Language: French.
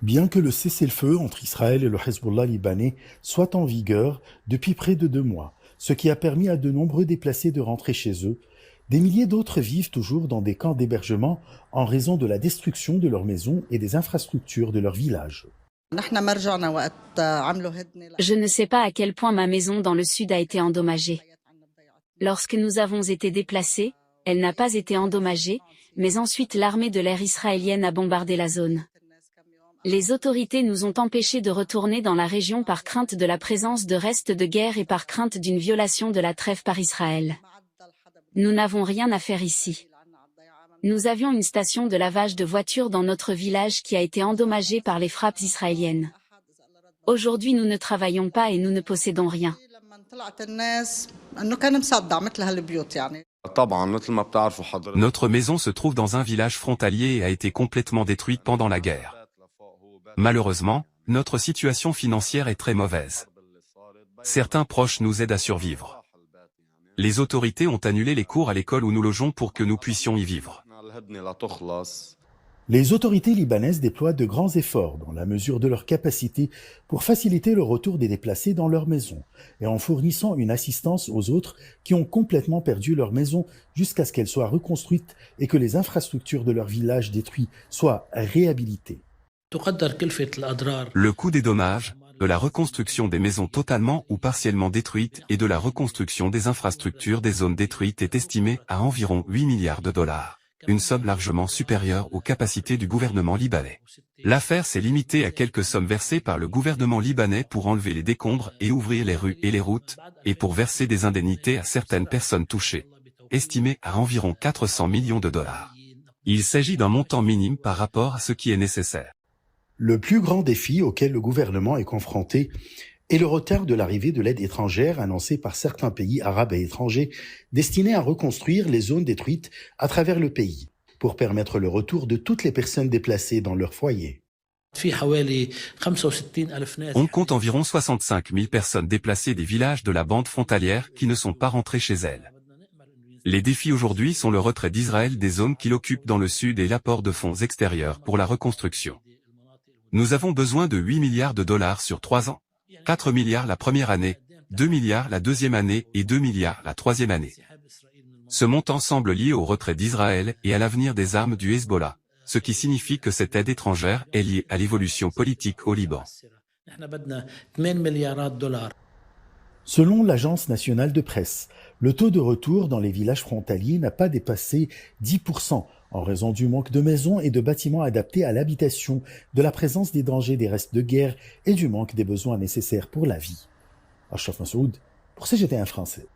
Bien que le cessez-le-feu entre Israël et le Hezbollah libanais soit en vigueur depuis près de 2 mois, ce qui a permis à de nombreux déplacés de rentrer chez eux, des milliers d'autres vivent toujours dans des camps d'hébergement en raison de la destruction de leurs maisons et des infrastructures de leurs villages. Je ne sais pas à quel point ma maison dans le sud a été endommagée. Lorsque nous avons été déplacés, elle n'a pas été endommagée, mais ensuite l'armée de l'air israélienne a bombardé la zone. Les autorités nous ont empêchés de retourner dans la région par crainte de la présence de restes de guerre et par crainte d'une violation de la trêve par Israël. Nous n'avons rien à faire ici. Nous avions une station de lavage de voitures dans notre village qui a été endommagée par les frappes israéliennes. Aujourd'hui nous ne travaillons pas et nous ne possédons rien. Notre maison se trouve dans un village frontalier et a été complètement détruite pendant la guerre. Malheureusement, notre situation financière est très mauvaise. Certains proches nous aident à survivre. Les autorités ont annulé les cours à l'école où nous logeons pour que nous puissions y vivre. Les autorités libanaises déploient de grands efforts dans la mesure de leur capacité pour faciliter le retour des déplacés dans leurs maisons et en fournissant une assistance aux autres qui ont complètement perdu leur maison jusqu'à ce qu'elles soient reconstruites et que les infrastructures de leur village détruits soient réhabilitées. Le coût des dommages, de la reconstruction des maisons totalement ou partiellement détruites et de la reconstruction des infrastructures des zones détruites est estimé à environ 8 milliards de dollars, une somme largement supérieure aux capacités du gouvernement libanais. L'affaire s'est limitée à quelques sommes versées par le gouvernement libanais pour enlever les décombres et ouvrir les rues et les routes, et pour verser des indemnités à certaines personnes touchées, estimées à environ 400 millions de dollars. Il s'agit d'un montant minime par rapport à ce qui est nécessaire. Le plus grand défi auquel le gouvernement est confronté est le retard de l'arrivée de l'aide étrangère annoncée par certains pays arabes et étrangers destinés à reconstruire les zones détruites à travers le pays pour permettre le retour de toutes les personnes déplacées dans leur foyer. On compte environ 65 000 personnes déplacées des villages de la bande frontalière qui ne sont pas rentrées chez elles. Les défis aujourd'hui sont le retrait d'Israël des zones qu'il occupe dans le sud et l'apport de fonds extérieurs pour la reconstruction. Nous avons besoin de 8 milliards de dollars sur 3 ans, 4 milliards la première année, 2 milliards la deuxième année et 2 milliards la troisième année. Ce montant semble lié au retrait d'Israël et à l'avenir des armes du Hezbollah, ce qui signifie que cette aide étrangère est liée à l'évolution politique au Liban. Selon l'Agence nationale de presse, le taux de retour dans les villages frontaliers n'a pas dépassé 10% en raison du manque de maisons et de bâtiments adaptés à l'habitation, de la présence des dangers des restes de guerre et du manque des besoins nécessaires pour la vie. Achraf Massoud, pour CGT1 français.